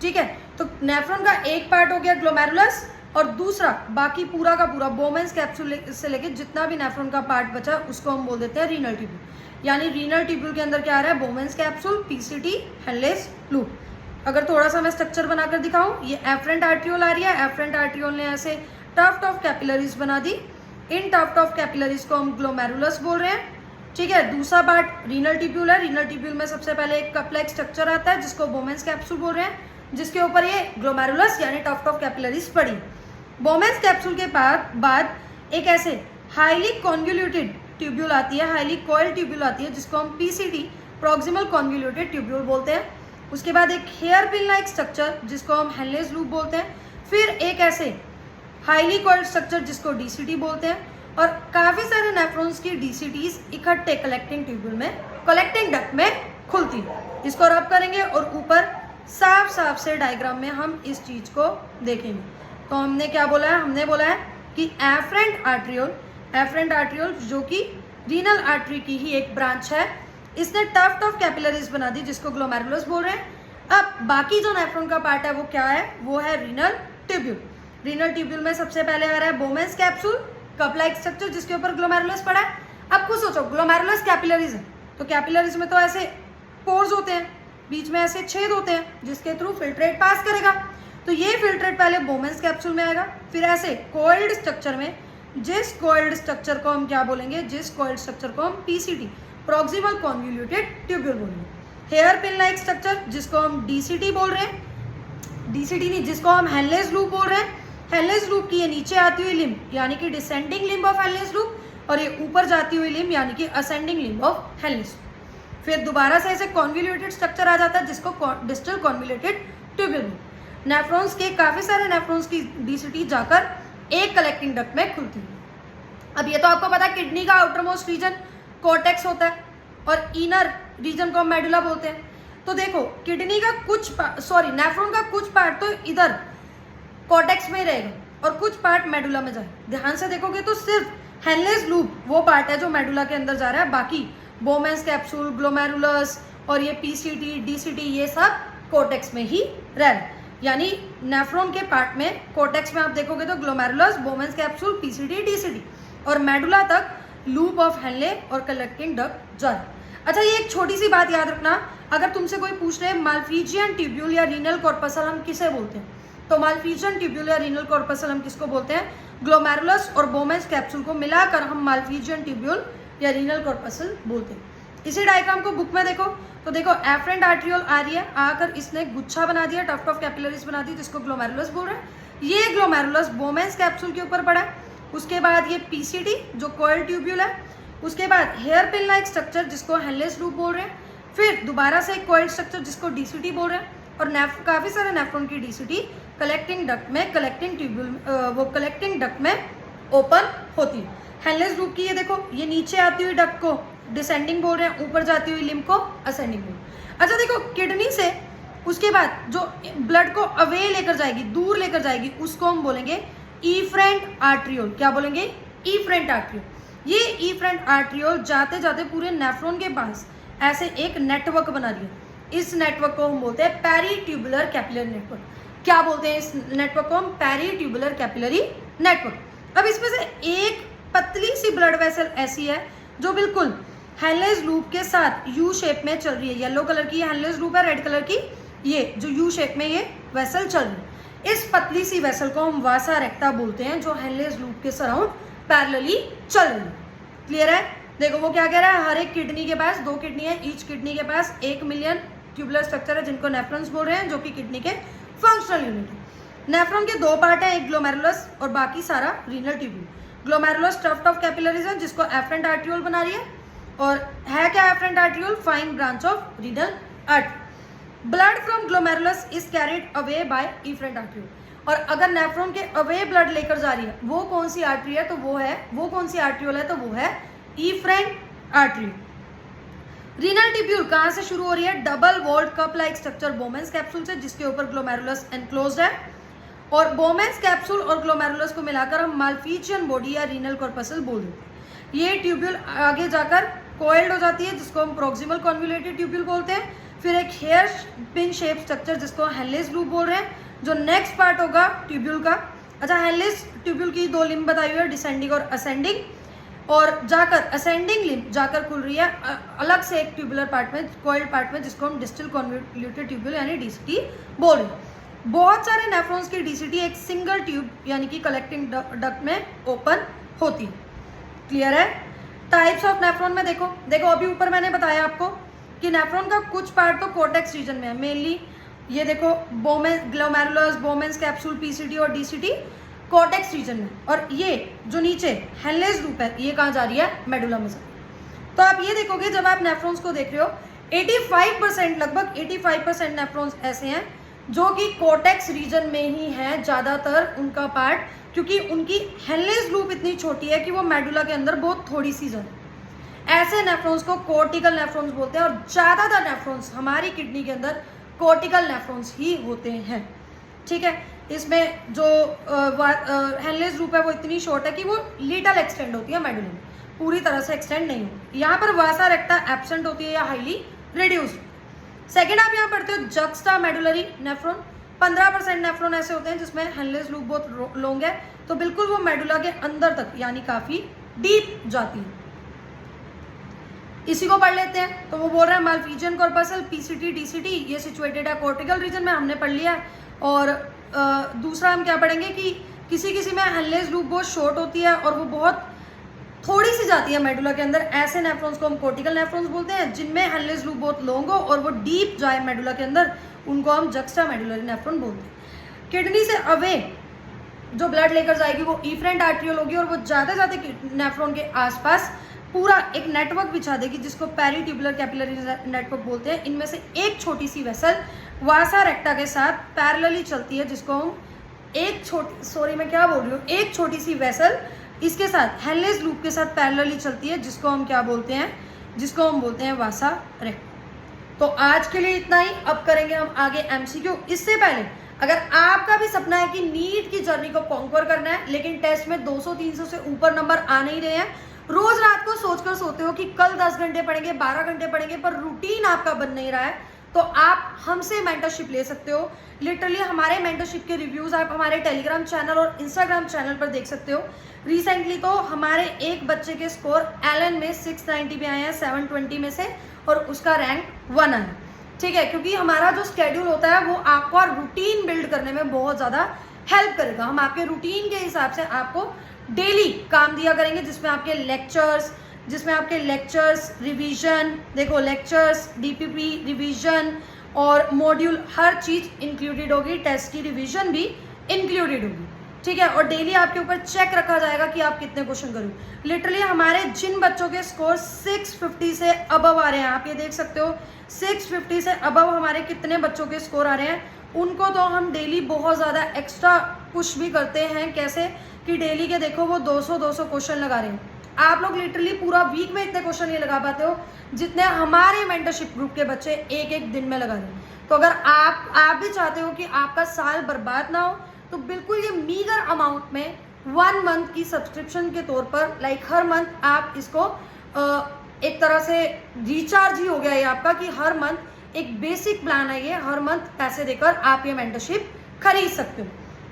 ठीक है। तो नेफ्रॉन का एक पार्ट हो गया ग्लोमेरुलस और दूसरा बाकी पूरा का पूरा बोमेंस कैप्सूल से लेके जितना भी नेफ्रॉन का पार्ट बचा उसको हम बोल देते हैं रीनल ट्यूब्यूल। यानी रीनल ट्यूब्यूल के अंदर क्या आ रहा है, बोमेंस कैप्सूल, पीसीटी, हेनलेस लूप। अगर थोड़ा सा मैं स्ट्रक्चर बनाकर दिखाऊं, ये एफरेंट आर्ट्रियोल आ रही है। एफरेंट आर्ट्रियोल ने ऐसे टफ्ट ऑफ कैपिलरीज बना दी। इन टफ्ट ऑफ कैपिलरीज को हम ग्लोमेरुलस बोल रहे हैं। ठीक है। दूसरा पार्ट रीनल ट्यूब्यूल है। रीनल ट्यूब्यूल में सबसे पहले एक कप लाइक स्ट्रक्चर आता है जिसको बोमेंस कैप्सूल बोल रहे हैं, जिसके ऊपर ये ग्लोमेरुलस यानी टफ्ट ऑफ कैपिलरीज पड़ी। बोमेंस कैप्सूल के बाद एक ऐसे हाईली कॉन्वोल्यूटेड ट्यूब्यूल आती है, हाईली कॉइल्ड ट्यूब्यूल आती है जिसको हम पीसीटी, प्रॉक्सिमल कॉन्वोल्यूटेड ट्यूब्यूल बोलते हैं। उसके बाद एक हेयर पिन लाइक स्ट्रक्चर जिसको हम हेनलेस लूप बोलते हैं। फिर एक ऐसे हाईली कॉइल्ड स्ट्रक्चर जिसको डीसीटी बोलते हैं। और काफ़ी सारे नेफ्रॉन्स की डीसीटीज इकट्ठे कलेक्टिंग ट्यूब्यूल में, कलेक्टिंग डक्ट में खुलती है। इसको रब करेंगे और ऊपर साफ से डायग्राम में हम इस चीज़ को देखेंगे। तो हमने क्या बोला है, हमने बोला है कि एफरेंट आर्ट्रियोल जो कि रीनल आर्टरी की ही एक ब्रांच है, इसने टफ्ट ऑफ कैपिलरीज बना दी जिसको ग्लोमेरुलस बोल रहे हैं। अब बाकी जो नेफ्रॉन का पार्ट है वो क्या है, वो है रीनल ट्यूब्यूल। रीनल ट्यूब्यूल में सबसे पहले आ रहा है बोमेंस कैप्सूल, कप लाइक स्ट्रक्चर जिसके ऊपर ग्लोमेरुलस पड़ा है। अब कुछ सोचो, ग्लोमेरुलस कैपिलरीज है तो कैपिलरीज में तो ऐसे पोर्स होते हैं, बीच में ऐसे छेद होते हैं जिसके थ्रू फिल्ट्रेट पास करेगा। तो ये फिल्ट्रेट पहले बोमेंस कैप्सूल में आएगा, फिर ऐसे कॉइल्ड स्ट्रक्चर में, जिस कॉइल्ड स्ट्रक्चर को हम क्या बोलेंगे, जिस कॉइल्ड स्ट्रक्चर को हम पीसीटी, प्रॉक्सिमल कॉन्वोल्यूटेड ट्यूब्यूल बोलेंगे। हेयर पिन लाइक स्ट्रक्चर जिसको हम डीसीटी बोल रहे हैं, डीसीटी नहीं जिसको हम हेनलेस लूप बोल रहे हैं। हेनलेस लूप की ये नीचे आती हुई लिम्ब यानी कि descending limb of Henle's loop, और ये ऊपर जाती हुई लिम्ब यानी कि असेंडिंग लिम्ब ऑफ हेनलेस। फिर दोबारा से ऐसे कॉन्वोल्यूटेड स्ट्रक्चर आ जाता है जिसको डिस्टल कॉन्वोल्यूटेड ट्यूब्यूल। नेफ्रॉन्स के काफ़ी सारे नेफ्रॉन्स की डीसीटी जाकर एक कलेक्टिंग डक्ट में खुलती है। अब ये तो आपको पता है किडनी का आउटर मोस्ट रीजन कॉर्टेक्स होता है और इनर रीजन को हम मेडुला बोलते हैं। तो देखो किडनी का नेफ्रॉन का कुछ पार्ट तो इधर कॉर्टेक्स में ही रहेगा और कुछ पार्ट मेडुला में जाएगा। ध्यान से देखोगे तो सिर्फ हेनलेस लूप वो पार्ट है जो मेडुला के अंदर जा रहा है, बाकी बोमेंस कैप्सूल, ग्लोमेरुलस और ये पीसीटी, डीसीटी ये सब कॉर्टेक्स में ही रह रहा है। यानी नेफ्रॉन के पार्ट में कॉर्टेक्स में आप देखोगे तो ग्लोमेरुलस, बोमेंस कैप्सूल, पीसीटी, डीसीटी और मेडुला तक लूप ऑफ हेनले और कलेक्टिंग डक्ट जा रहा है। अच्छा, ये एक छोटी सी बात याद रखना, अगर तुमसे कोई पूछ रहे माल्फिजियन ट्यूब्यूल या रीनल कॉर्पसल हम किसे बोलते हैं, तो माल्फिजियन ट्यूब्यूल या रीनल कॉर्पसल हम किसको बोलते हैं, ग्लोमेरुलस और बोमेंस कैप्सूल को मिलाकर हम माल्फिजियन ट्यूब्यूल या रीनल कॉर्पसल बोलते हैं। इसी डायग्राम को बुक में देखो तो देखो एफरेंट आर्ट्रियोल आ रही है, आकर इसने गुच्छा बना दिया, टफ्ट ऑफ कैपिलरीज बना दी, जिसको ग्लोमेरुलस बोल रहे हैं। ये ग्लोमेरुलस बोमेंस कैप्सूल के ऊपर पड़ा है। उसके बाद ये पीसीटी जो कॉइल ट्यूब्यूल है, उसके बाद हेयर पिन लाइक स्ट्रक्चर जिसको हेनलेस लूप बोल रहे हैं, फिर दोबारा से एक कॉइल स्ट्रक्चर जिसको डीसीटी बोल रहे हैं, और काफी सारे नेफ्रॉन की डीसीटी कलेक्टिंग डक्ट में, कलेक्टिंग ट्यूब्यूल वो कलेक्टिंग डक्ट में ओपन होती है। हेनलेस लूप की ये देखो, ये नीचे आती हुई डक्ट को डिसेंडिंग बोल रहे हैं, ऊपर जाती हुई लिम्ब को असेंडिंग बोल रहे हैं। अच्छा देखो, किडनी से उसके बाद जो ब्लड को अवे लेकर जाएगी, दूर लेकर जाएगी, उसको हम बोलेंगे इफरेंट आर्ट्रियोल। क्या बोलेंगे? Efferent arteriole. ये इफरेंट आर्ट्रियोल जाते जाते पूरे नेफ्रॉन के पास ऐसे एक नेटवर्क बना रही है। इस नेटवर्क को हम बोलते हैं पेरीट्यूबुलर कैपिलरी नेटवर्क। क्या बोलते हैं इस नेटवर्क को? हम पेरीट्यूबुलर कैपिलरी नेटवर्क। अब इसमें से एक पतली सी ब्लड वेसल ऐसी है जो बिल्कुल हेनलेस लूप के साथ यू शेप में चल रही है। येलो कलर की हेनलेस लूप है, रेड कलर की ये जो यू शेप में ये वेसल चल रही है। इस पतली सी वेसल को हम वासा रेक्टा बोलते हैं, जो हेनलेस लूप के सराउंड पैरेलली चल रही है। क्लियर है? देखो वो क्या कह रहा है, हर एक किडनी के पास 2 किडनी है, ईच किडनी के पास 1 मिलियन ट्यूबुलर स्ट्रक्चर है, जिनको नेफ्रॉन्स बोल रहे हैं, जो कि किडनी के फंक्शनल यूनिट है। नेफ्रॉन के 2 पार्ट हैं, एक ग्लोमेरुलस और बाकी सारा renal tubule. Glomerulus tuft of capillaries है जिसको एफरेंट आर्ट्रियोल बना रही है, और है क्या afferent arteriole? Fine branch of renal artery. Blood from glomerulus is carried away by efferent arteriole. और अगर नेफ्रॉन के अवे ब्लड लेकर जा रही है, वो कौन सी आर्टरी है? तो वो कौन सी आर्ट्रियोल है? तो वो है इफरेंट आर्टरी। रीनल ट्यूब्यूल कहाँ से शुरू हो रही है? Double walled cup like structure Bowman's capsule से, जिसके ऊपर ग्लोमेरुलस एनक्लोज्ड है। और बोमेंस कैप्सूल और ग्लोमेरुलस को मिलाकर हम माल्फिजियन बॉडी या रीनल कॉर्पसल बोल देते हैं। ये ट्यूब्यूल आगे जाकर कोइल्ड हो जाती है, जिसको हम प्रोक्सिमल कॉन्वोल्यूटेड ट्यूब्यूल बोलते हैं। फिर एक हेयर पिन शेप स्ट्रक्चर जिसको हेनलेस लूप बोल रहे हैं, जो नेक्स्ट पार्ट होगा ट्यूब्यूल का। अच्छा, हेनलेस ट्यूब्यूल की 2 लिम्ब बताई हुई है, डिसेंडिंग और असेंडिंग, और जाकर असेंडिंग लिम्ब जाकर खुल रही है अलग से एक ट्यूबुलर पार्ट में, कॉइल्ड पार्ट में, जिसको हम डिस्टल कॉन्वोल्यूटेड ट्यूब्यूल यानी डीसीटी बोल रहे हैं। बहुत सारे नेफ्रॉन्स की डीसीटी एक सिंगल ट्यूब यानी कि कलेक्टिंग डक्ट में ओपन होती है। क्लियर है? टाइप्स ऑफ नेफ्रॉन में देखो अभी ऊपर मैंने बताया आपको कि नेफ्रॉन का कुछ पार्ट तो कोर्टेक्स रीजन में है, मेनली ये देखो ग्लोमेरुलस, बोमेंस कैप्सूल, पीसीटी और डीसीटी कोर्टेक्स रीजन में, और ये जो नीचे हेनलेस लूप है ये कहाँ जा रही है? मेडुला में जा रही है। तो आप ये देखोगे जब आप नेफ्रॉन्स को देख रहे हो, 85% लगभग 85% नेफ्रॉन्स ऐसे हैं जो कि कोर्टेक्स रीजन में ही है ज़्यादातर उनका पार्ट, क्योंकि उनकी हेनलेस लूप इतनी छोटी है कि वो मेडुला के अंदर बहुत थोड़ी सी जगह। ऐसे नेफ्रॉन्स को कोर्टिकल नेफ्रॉन्स बोलते हैं, और ज़्यादातर नेफ्रॉन्स हमारी किडनी के अंदर कोर्टिकल नेफ्रॉन्स ही होते हैं। ठीक है? इसमें जो हेनलेस लूप है वो इतनी शॉर्ट है कि वो लिटल एक्सटेंड होती है मेडुला में, पूरी तरह से एक्सटेंड नहीं होती। यहाँ पर वासा रेक्टा एब्सेंट होती है या हाईली रिड्यूस्ड। सेकेंड आप यहाँ पढ़ते हो जक्स्टा मेडुलरी नेफ्रॉन। 15% नेफ्रॉन ऐसे होते हैं जिसमें हेनलेस लूप बहुत लॉन्ग है, तो बिल्कुल वो मेडुला के अंदर तक यानी काफी डीप जाती है। इसी को पढ़ लेते हैं। तो वो बोल रहा है माल्फिजियन कॉर्पसल, पीसीटी, डीसीटी, ये सिचुएटेड है कॉर्टिकल रीजन में, हमने पढ़ लिया है। और दूसरा हम क्या पढ़ेंगे कि किसी में हेनलेस लूप बहुत शॉर्ट होती है और वो बहुत थोड़ी सी जाती है मेडुला के अंदर। ऐसे नेफ्रॉन्स को हम कोर्टिकल नेफ्रॉन्स बोलते हैं। जिनमें हेनलेस लूप बहुत लॉन्ग हो और वो डीप जाए मेडुला के अंदर, उनको हम जक्स्टा मेडुलरी नेफ्रॉन बोलते हैं। किडनी से अवे जो ब्लड लेकर जाएगी वो इफरेंट आर्ट्रियोल होगी, और वो जाते जाते नेफ्रॉन के आसपास पूरा एक नेटवर्क बिछा देगी, जिसको पेरीट्यूबुलर कैपिलरी नेटवर्क बोलते हैं। इनमें से एक छोटी सी वेसल वासा रेक्टा के साथ पैरेलली चलती है, जिसको हम एक छोटी सी वेसल इसके साथ हेनलेस लूप के साथ पैरेलली चलती है, जिसको हम क्या बोलते हैं? जिसको हम बोलते हैं वासा रेक्टा। तो आज के लिए इतना ही। अब करेंगे हम आगे एमसीक्यू। इससे पहले अगर आपका भी सपना है कि नीट की जर्नी को कॉन्कर करना है, लेकिन टेस्ट में 200-300 से ऊपर नंबर आ नहीं रहे हैं, रोज रात को सोचकर सोते हो कि कल 10 घंटे पढ़ेंगे, 12 घंटे पढ़ेंगे, पर रूटीन आपका बन नहीं रहा है, तो आप हमसे मेंटरशिप ले सकते हो। लिटरली हमारे मेंटरशिप के रिव्यूज आप हमारे टेलीग्राम चैनल और इंस्टाग्राम चैनल पर देख सकते हो। रिसेंटली तो हमारे एक बच्चे के स्कोर एलन में 690 भी आए हैं 720 में से, और उसका रैंक 1 आया, ठीक है, क्योंकि हमारा जो स्केड्यूल होता है वो आपको रूटीन बिल्ड करने में बहुत ज़्यादा हेल्प करेगा। हम आपके रूटीन के हिसाब से आपको डेली काम दिया करेंगे, जिसमें आपके लेक्चर्स रिवीजन, देखो लेक्चर्स, डीपीपी रिवीजन और मॉड्यूल, हर चीज़ इंक्लूडेड होगी, टेस्ट की रिवीजन भी इंक्लूडेड होगी, ठीक है। और डेली आपके ऊपर चेक रखा जाएगा कि आप कितने क्वेश्चन करो। लिटरली हमारे जिन बच्चों के स्कोर 650 से अबव आ रहे हैं, आप ये देख सकते हो 650 से अबव हमारे कितने बच्चों के स्कोर आ रहे हैं, उनको तो हम डेली बहुत ज़्यादा एक्स्ट्रा पुश भी करते हैं। कैसे कि डेली के देखो वो 200 क्वेश्चन लगा रहे हैं। आप लोग लिटरली पूरा वीक में इतने क्वेश्चन नहीं लगा पाते हो जितने हमारे मेंटरशिप ग्रुप के बच्चे एक दिन में लगा रहे हैं। तो अगर आप भी चाहते हो कि आपका साल बर्बाद ना हो, तो बिल्कुल ये मीगर अमाउंट में 1 मंथ की सब्सक्रिप्शन के तौर पर, लाइक हर मंथ आप इसको एक तरह से रिचार्ज ही हो गया ये आपका, कि हर मंथ एक बेसिक प्लान है ये, हर मंथ पैसे देकर आप ये मेंटरशिप खरीद सकते हो।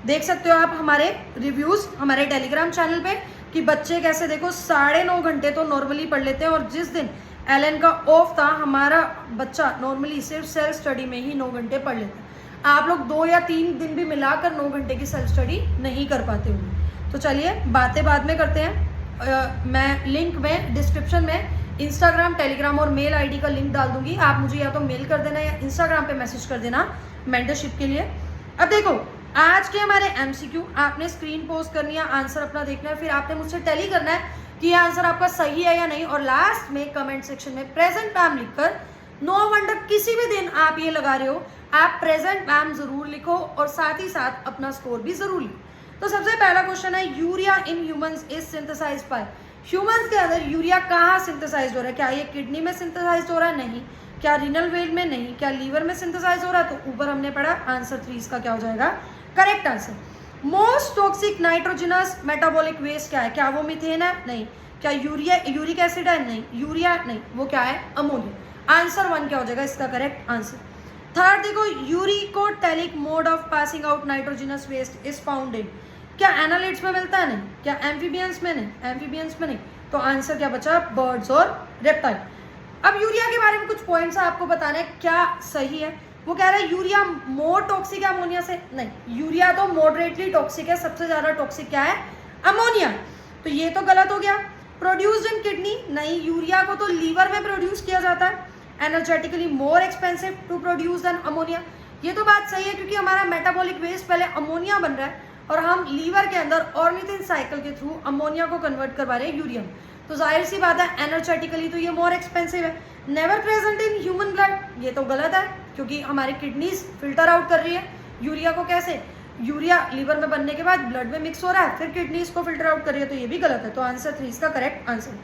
देख सकते हो आप हमारे रिव्यूज़ हमारे टेलीग्राम चैनल पे कि बच्चे कैसे देखो 9.5 घंटे तो नॉर्मली पढ़ लेते हैं, और जिस दिन एलन का ऑफ था हमारा बच्चा नॉर्मली सिर्फ सेल्फ स्टडी में ही 9 घंटे पढ़ लेता है। आप लोग 2 या 3 दिन भी मिलाकर 9 घंटे की सेल्फ स्टडी नहीं कर पाते होंगे। तो चलिए बातें बाद में करते हैं। मैं लिंक में डिस्क्रिप्शन में इंस्टाग्राम, टेलीग्राम और मेल आईडी का लिंक डाल दूंगी। आप मुझे या तो मेल कर देना या इंस्टाग्राम पे मैसेज कर देना मेंटरशिप के लिए। अब देखो आज के हमारे एमसीक्यू, आपने स्क्रीन पोस्ट करनी है, आंसर अपना देखना है, फिर आपने मुझसे टेली करना है कि ये आंसर आपका सही है या नहीं, और लास्ट में कमेंट सेक्शन में प्रेजेंट मैम लिखकर, नो वंडर किसी भी दिन आप ये लगा रहे हो, आप प्रेजेंट मैम जरूर लिखो और साथ ही साथ अपना स्कोर भी जरूर लिखो। तो सबसे पहला क्वेश्चन है, urea in humans is synthesised by, humans के अंदर यूरिया कहाँ सिंथेसाइज हो रहा है? क्या ये किडनी में सिंथेसाइज हो रहा है? नहीं। क्या रीनल वेल में? नहीं। क्या लीवर में सिंथेसाइज हो रहा है? तो ऊपर हमने पढ़ा आंसर 3 इसका क्या हो जाएगा? Correct answer. Most toxic nitrogenous metabolic waste क्या है? क्या वो मीथेन है? नहीं। क्या यूरिक एसिड है? नहीं। यूरिया नहीं, वो क्या है? अमोनिया। आंसर 1 क्या हो जाएगा इसका करेक्ट आंसर। थर्ड देखो, uricotelic mode of passing out nitrogenous waste is found in, क्या एनालिड्स में मिलता है? नहीं। क्या एम्फीबियंस में? नहीं। एम्फीबियंस में नहीं। तो आंसर क्या बचा? बर्ड्स और रेप्टाइल। अब यूरिया के बारे में कुछ पॉइंट्स आपको बताना है क्या सही है। वो कह रहा है यूरिया मोर टॉक्सिक है अमोनिया से? नहीं, यूरिया तो मॉडरेटली टॉक्सिक है, सबसे ज्यादा टॉक्सिक क्या है? अमोनिया। तो ये तो गलत हो गया। Produced in kidney? नहीं, यूरिया को तो लीवर में प्रोड्यूस किया जाता है। Energetically more expensive to produce than ammonia, ये तो बात सही है क्योंकि हमारा मेटाबॉलिक वेस्ट पहले अमोनिया बन रहा है और हम लीवर के अंदर ऑर्निथिन साइकिल के थ्रू अमोनिया को कन्वर्ट करवा रहे हैं यूरिया में। तो जाहिर सी बात है एनर्जेटिकली तो ये मोर एक्सपेंसिव है। Never present in human blood, ये तो गलत है क्योंकि हमारी किडनीज फिल्टर आउट कर रही है यूरिया को। कैसे? यूरिया लीवर में बनने के बाद ब्लड में मिक्स हो रहा है, फिर किडनीज को फिल्टर आउट कर रही है, तो ये भी गलत है। तो आंसर 3 इसका correct answer.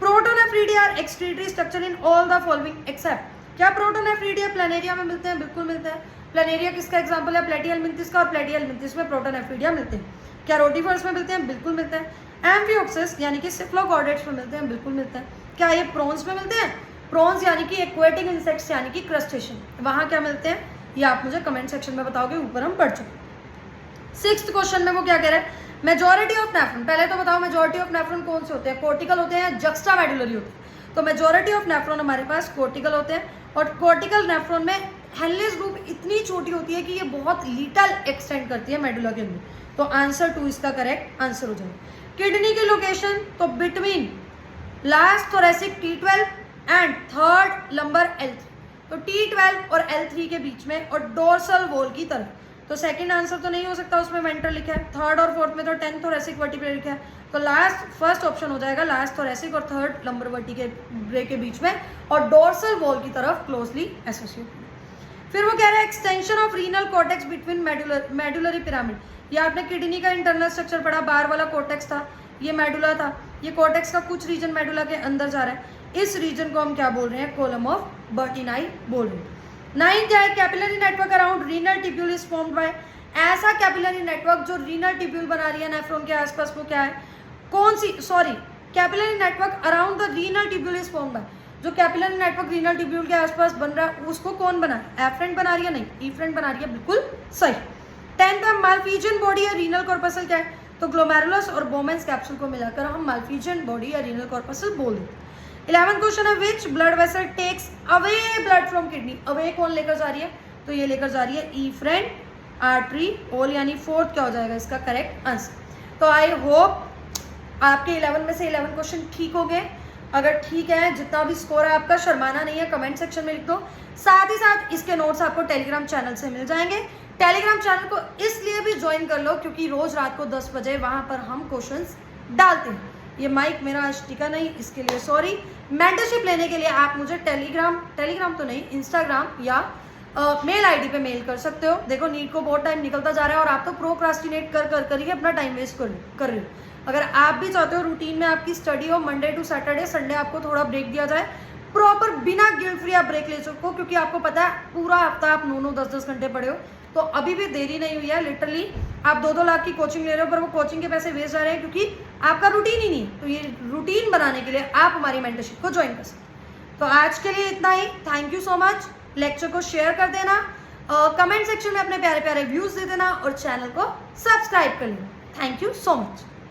Protonephridia are excretory structure in all the following except, क्या प्रोटोनेफ्रिडी प्लेनेरिया में मिलते हैं? बिल्कुल मिलते हैं। प्लेनेरिया किसका एग्जांपल है? प्लेटिहेल्मिंथिस का, और प्लेटिहेल्मिंथिस में प्रोटोनेफ्रिडिया मिलते हैं। क्या रोटिफर्स में मिलते हैं? बिल्कुल मिलते हैं। एम्फियोक्सिस यानी कि सिफ्लोगॉडेट्स में मिलते हैं? बिल्कुल मिलते हैं। क्या ये प्रॉन्स में मिलते हैं? प्रॉन्स यानी कि एक्वेटिक इंसेक्ट्स यानी कि क्रस्टेशियन, वहाँ क्या मिलते हैं ये आप मुझे कमेंट सेक्शन में बताओगे, ऊपर हम पढ़ चुके। 6th क्वेश्चन में वो क्या कह रहा है? मेजॉरिटी ऑफ नेफ्रॉन, पहले तो बताओ मेजॉरिटी ऑफ नेफ्रॉन कौन से होते हैं? कोर्टिकल होते हैं, जक्स्टा मेडुलरी होते हैं। तो मेजॉरिटी ऑफ नेफ्रॉन हमारे पास कोर्टिकल होते हैं, और कोर्टिकल नेफ्रॉन में हेनलेस ग्रुप इतनी छोटी होती है कि ये बहुत लिटल एक्सटेंड करती है मेडुला के अंदर। तो आंसर 2 इसका करेक्ट आंसर हो जाएगा। किडनी की लोकेशन तो between last thoracic T12 and third lumbar L3, तो T12 और L3 के बीच में और डोर्सल वॉल की तरफ। तो सेकंड आंसर तो नहीं हो सकता, उसमें वेंट्रल लिखा है। थर्ड और फोर्थ में तो 10th थोरेसिक वर्टिब्रे लिखा है, तो फर्स्ट ऑप्शन हो जाएगा लास्ट थोरेसिक और थर्ड लंबर वर्टिब्रे के बीच में और डोर्सल वॉल की तरफ क्लोजली एसोसिएट। फिर वो कह रहा है extension of renal cortex between medullary pyramid, ये आपने किडनी का इंटरनल स्ट्रक्चर पढ़ा, बाहर वाला कॉर्टेक्स था, ये मेडुला था, ये कॉर्टेक्स का कुछ रीजन मेडुला के अंदर जा रहा है, इस रीजन को हम क्या बोल रहे हैं? कॉलम ऑफ बर्टिनाई बोल रहे हैं। 9 क्या है? Capillary network around renal tubule is formed bye, ऐसा कैपिलरी नेटवर्क जो रीनल टिब्यूल बना रही है नेफ्रॉन के आसपास, वो क्या है? कौन सी? Sorry, capillary network around the renal tubule is formed by, जो कैपिलरी नेटवर्क रीनल टिब्यूल के आसपास बन रहा है उसको कौन बना है? एफ्रेंट बना रही है? नहीं, इफ्रेंट बना रही है, बिल्कुल सही। 10th है मालफिजियन बॉडी या रीनल कॉर्पसल क्या है? तो ग्लोमेरुलस और बोमेंस कैप्सूल को मिलाकर हम मालफिजियन बॉडी या रीनल कॉर्पसल बोल देते हैं। 11 क्वेश्चन है, which blood vessel takes away blood from kidney. Away कौन लेकर जा रही है, तो ये लेकर जा रही है इफरेंट आर्टरी ओल, यानी फोर्थ क्या हो जाएगा इसका करेक्ट आंसर। तो आई होप आपके 11 में से 11 क्वेश्चन ठीक हो गए। अगर ठीक है, जितना भी स्कोर है आपका, शर्माना नहीं है, कमेंट सेक्शन में लिख दो। साथ ही साथ इसके नोट्स आपको टेलीग्राम चैनल से मिल जाएंगे। टेलीग्राम चैनल को इसलिए भी ज्वाइन कर लो क्योंकि रोज रात को 10 बजे वहां पर हम क्वेश्चंस डालते हैं। ये माइक मेरा आज टिका नहीं, इसके लिए सॉरी। मेंटरशिप लेने के लिए आप मुझे टेलीग्राम तो नहीं, इंस्टाग्राम या मेल आईडी पे मेल कर सकते हो। देखो नीट को बहुत टाइम निकलता जा रहा है और आप तो प्रोक्रास्टिनेट कर ही अपना टाइम वेस्ट कर रहे हो। अगर आप भी चाहते हो रूटीन में आपकी स्टडी हो, मंडे टू सैटरडे, संडे आपको थोड़ा ब्रेक दिया जाए, प्रॉपर बिना गिल्ट फ्री आप ब्रेक ले सको, क्योंकि आपको पता है पूरा हफ्ता आप 9-9 10-10 घंटे पढ़े हो, तो अभी भी देरी नहीं हुई है। लिटरली आप 2-2 लाख की कोचिंग ले रहे हो पर वो कोचिंग के पैसे वेस्ट जा रहे हैं क्योंकि आपका रूटीन ही नहीं है। तो ये रूटीन बनाने के लिए आप हमारी मेंटरशिप को ज्वाइन कर सकते हो। तो आज के लिए इतना ही, thank you so much. Lecture को शेयर कर देना, कमेंट सेक्शन में अपने प्यारे प्यारे व्यूज दे देना और चैनल को सब्सक्राइब कर लेना। Thank you so much.